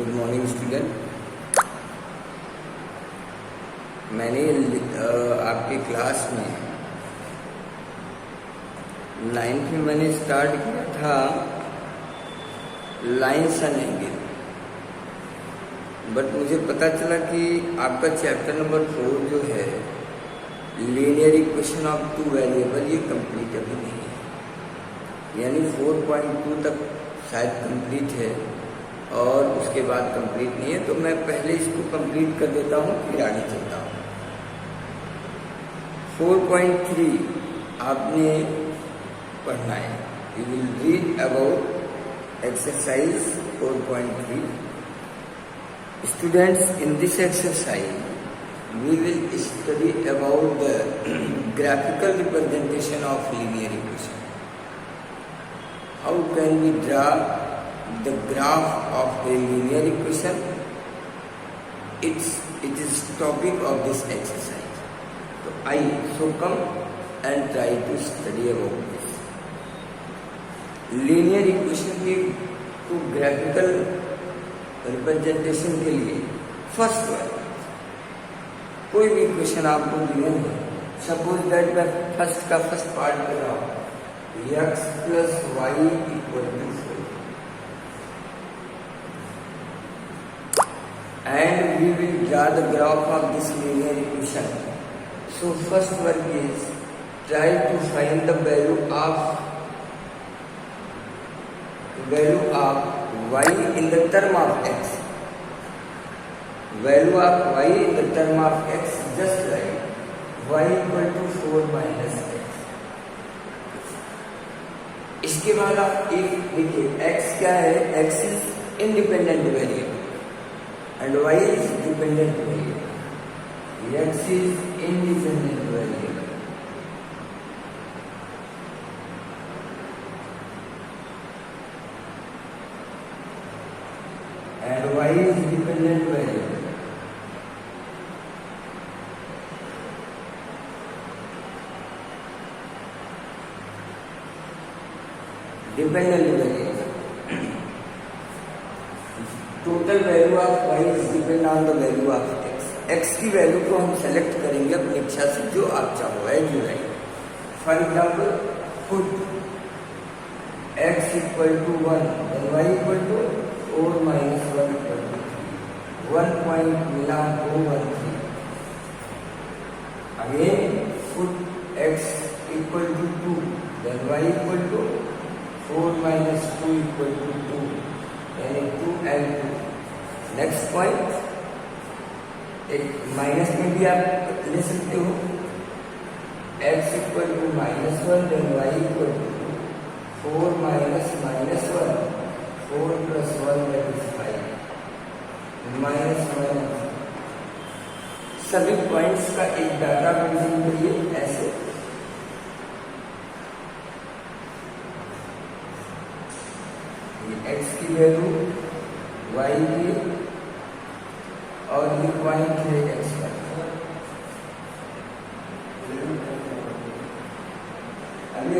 Good morning student. मैंने आपकी class में 9th में मैंने स्टार्ट किया था लाइन्स एंड एंगल, बट मुझे पता चला कि आपका चैप्टर नंबर 4 जो है linear equation of two variable, ये कंप्लीट अभी नहीं है, यानी 4.2 तक शायद कंप्लीट है और उसके बाद कंप्लीट नहीं है। तो मैं पहले इसको कंप्लीट कर देता हूँ, फिर आगे चलता हूँ। 4.3 आपने पढ़ना है। You will read about exercise 4.3। Students, in this exercise we will study about the graphical representation of linear equation. How can we draw the graph of a linear equation? It is topic of this exercise. So come and try to study about this. Linear equation की तो graphical representation के लिए first one, कोई भी equation आपको given है, suppose that मैं first part कर रहा हूँ, x plus Y equal to 4 and we will draw the graph of this linear equation. So first work is try to find the value of y in the term of x. Value of y in the term of x, just like y equal to 4 minus x. इसके बाद आप एक देखिए, x क्या है, x is independent variable and y is dependent variable. x is independent variable and y is dependent variable. Dependent variable. Total value of y is depend on the value of x. x की value को हम select करेंगे अपनी इच्छा से, जो आप चाहो है जो है। For example, put x equal to 1 and y equal to 4 minus 1 equal to 3. 1 point मिला तो 1 3. Again put x equal to 2, then y equal to 4 minus 2 equal to 2, यानी 2 and 2. Next point, एक माइनस में भी आप ले सकते हो, x equal to -1 then y equal to 4 minus -1. 4 plus 1 that is 5 minus 1। सभी पॉइंट्स का एक डाटा मेंटेन करिए ऐसे। ये x की वैल्यू, y की, और ये पॉइंट है x का। अभी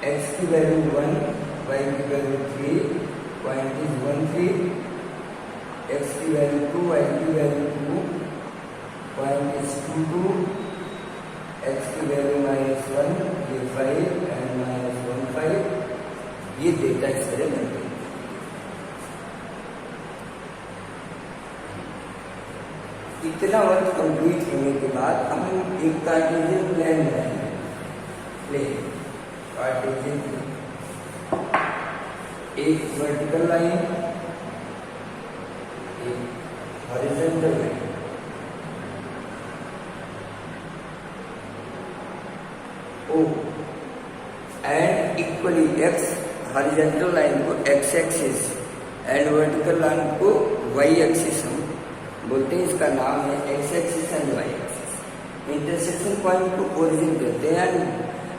x की वैल्यू 1, y की वैल्यू 3, पॉइंट इज 1 3, x की वैल्यू 2, y की वैल्यू 2, पॉइंट इज 2 2, x की वैल्यू -1, ये 5 एंड -1 5। ये डेटा इस तरह बनते हैं। इतना वर्क कंप्लीट होने के बाद हम एक कार्टेशियन प्लेन बनाएंगे। प्लेन कार्टेशियन, एक वर्टिकल लाइन, एक horizontal line. O and equally x horizontal line को x axis and vertical line को y एक्सिस हम बोलते हैं। इसका नाम है x axis and y axis. Intersection point को ओरिजिन कहते हैं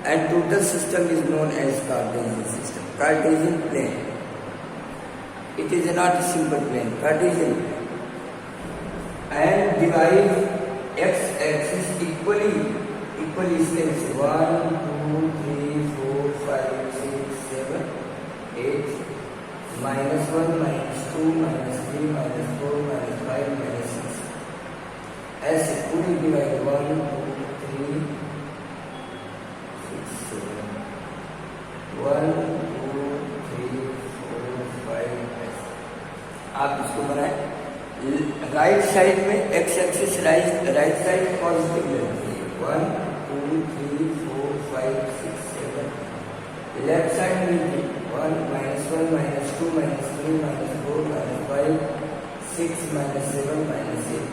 and total system is known as Cartesian system. Cartesian plane. It is not a simple plane, Cartesian plane. And divide x-axis equally steps 1, 2, 3, 4, 5, 6, 7, 8, minus 1, minus 2, minus 3, minus 4, minus 5, minus 6. ऐसे पूरी divide 1, 2, 3, 6, 7, 1, 2, 3, 4, 5, आप इसको बनाए। Right side में x axis right side positive लेते हैं 1, 2, 3, 4, 5, 6, 7। Left side में 1, -1, -2, -3, -4, -5, 6, -7, -8।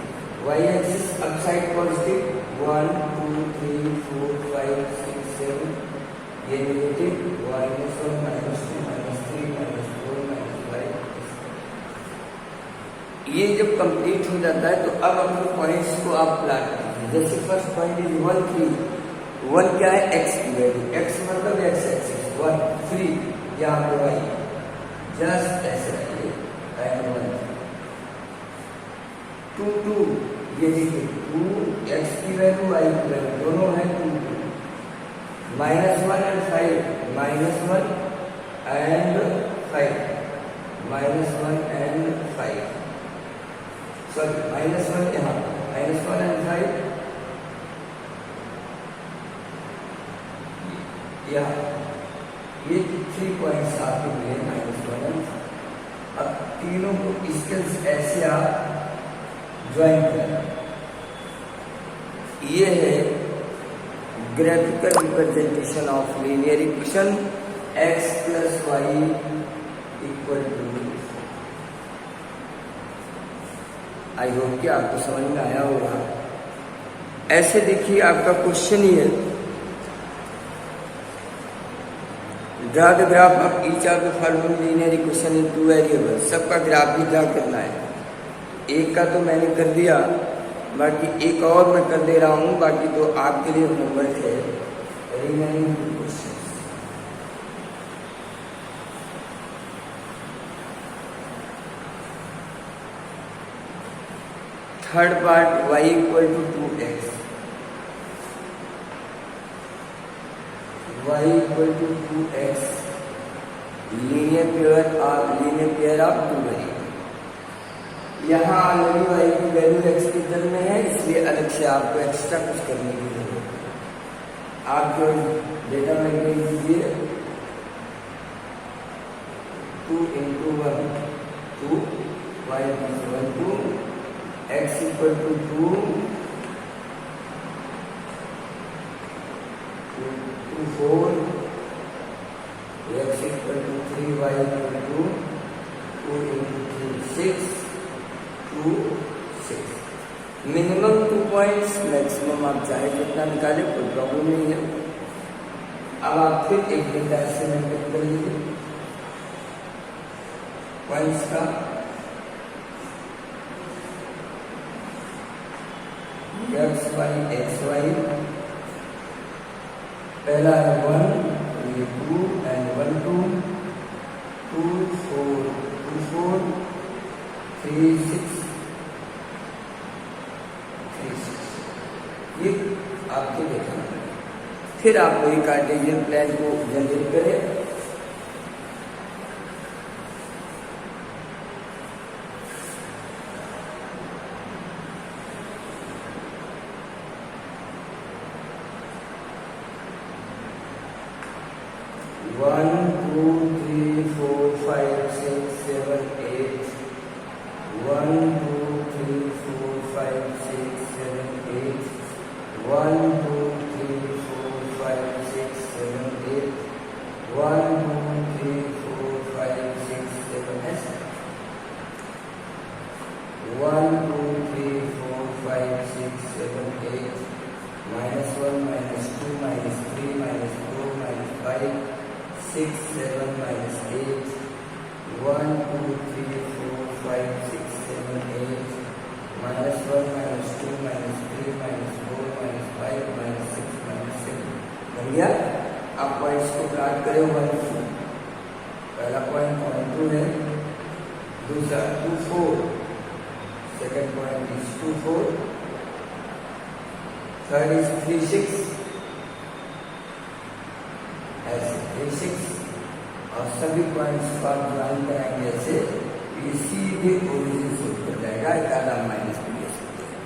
y axis upside positive 1, 2, 3, 4, 5, 6, 7। ये नेगेटिव -1, -2, -3, -4, -5। ये जब कंप्लीट हो जाता है तो अब अपने पॉइंट्स को आप प्लाट कीजिए। जैसे फर्स्ट पॉइंट इज 1, 3। 1 क्या है? x की वैल्यू। x मतलब x एक्सिस 1, 3 यहाँ पे y जस्ट ऐसे रखिए एंड 1, 2, 2 ये देखिए 2 x की वैल्यू y की वैल्यू दोनों है 2, 2। -1 एंड 5 -1 एंड 5 -1 एंड 5 सॉरी -1 यहाँ -1 एंड 5 यहाँ ये 3 पॉइंट्स आपके मिले -1 एंड 5। अब तीनों को स्केल्स ऐसे आप ज्वाइन करें। ये है graphical representation of linear equation x + y = I hope कि आपको समझ में आया होगा। ऐसे देखिए आपका क्वेश्चन ही है, draw the graph of each of the following linear equation in 2 variables. सबका ग्राफ भी ड्रा करना है। एक का तो मैंने कर दिया, बाकी एक और मैं कर दे रहा हूँ, बाकी तो आपके लिए होमवर्क है remaining question. Third part y = 2x, y = 2x linear pair of 2 variable. यहाँ ऑलरेडी y की वैल्यू x की टर्म में है, इसलिए अलग से आपको एक्स्ट्रा कुछ करने की जरूरत है। आप जो डेटा मेंटेन कीजिए 2 × 1 2 y = 2 x = 2 2 4 x = 3 y = 2 2 × 3 6 2 6। Minimum 2 points, maximum आप चाहे जितना निकाले कोई प्रॉब्लम नहीं है। अब आप फिर एक डेटा ऐसे मेंटेन कर लीजिए पॉइंट्स का। x y पहला है 1 ये 2 एंड 1 2 2 4 2 4 3 6 3 6। ये आपके देखना है। फिर आप कोई कार्टेशियन प्लान को जनरेट करें। One, 2, 3, 4, 5, 6, 7, 8. 1, 2, 3, 4, 5, 6, 7, 8. 1, 2, 3, 4, 5, 6, 7, 8. 1, 2, 3, 4, 5, 6, 7, 8. 1, 2, 3, 4, 5, 6, 7, 8. -1, -2, -3, -4, -5. 6, 7, -8. 1, 2, 3, 4, 5, 6, 7, 8. -1, -2, -3, -4, -5, -6, -7 बन गया। सारे 1 2, पहला पॉइंट 0.2 है, दूसरा 2 4, second point is 2 4, third is 3 6, ऐसे 3 6, और सभी पॉइंट्स को आप ज्वाइन कराएंगे ऐसे, ये सीधे ओरिजिन से ऊपर जाएगा, एक आधा माइनस भी ले सकते हैं।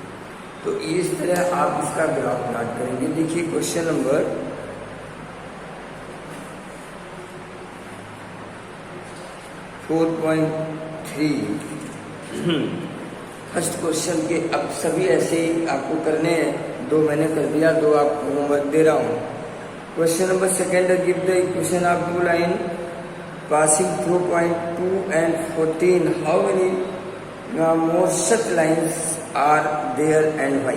तो इस तरह आप इसका ग्राफ प्लॉट करेंगे। देखिए क्वेश्चन नंबर 4.3 फर्स्ट क्वेश्चन के अब सभी ऐसे ही आपको करने हैं, 2 मैंने कर दिया, 2 आपको होमवर्क दे रहा हूँ। Question number second, give the equation of 2 line passing through point 2 and 14, how many more such lines are there and why?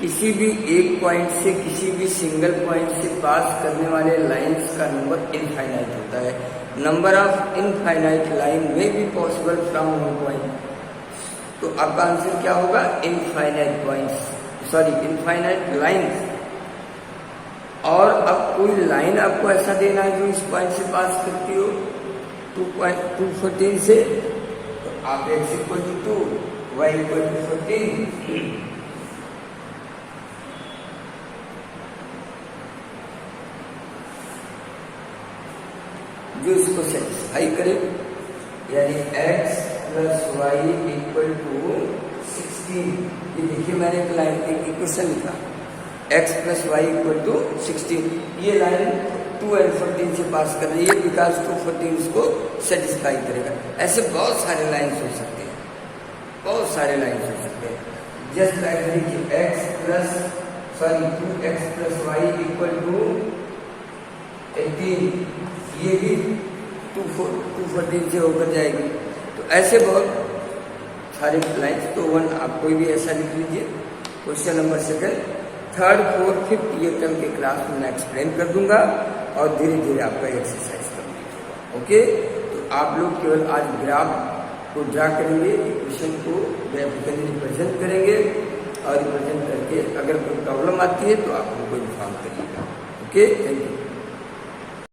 किसी भी एक पॉइंट से किसी भी सिंगल पॉइंट से पास करने वाले लाइंस का नंबर इनफाइनाइट होता है। नंबर ऑफ इनफाइनाइट लाइन में भी पॉसिबल फ्रॉम वन पॉइंट। तो आपका आंसर क्या होगा? Infinite points, sorry infinite lines. और अब कोई लाइन आपको ऐसा देना है जो इस पॉइंट से पास करती हो 2.214 से, तो आप x equal to 2, y equal to 14, जो इसको सेटिस्फाई करे, यानी x plus Y equal to 16। ये देखिए मैंने एक लाइन एक इक्वेशन लिखा, x plus Y equal to 16। ये लाइन 2 and 14 से पास कर रही है, बिकॉज 2 14 इसको सेटिस्फाई करेगा। ऐसे बहुत सारे लाइन्स हो सकते हैं, बहुत सारे लाइन्स हो सकते हैं। जस्ट लाइक देखिए two X plus Y equal to 18, ये भी 2 14 से होकर जाएगी। तो ऐसे बहुत सारे लाइन्स, तो 1 आप कोई भी ऐसा लिख लीजिए। Question number second, third fourth fifth ये कल के क्लास में मैं एक्सप्लेन कर दूंगा और धीरे धीरे आपका एक्सरसाइज कंप्लीट होगा। ओके, तो आप लोग केवल आज ग्राफ को ड्रा करेंगे, इक्वेशन को ग्राफिकली रिप्रेजेंट करेंगे, और रिप्रेजेंट करके अगर कोई प्रॉब्लम आती है तो आप हमको इन्फॉर्म करिएगा। Okay, thank you.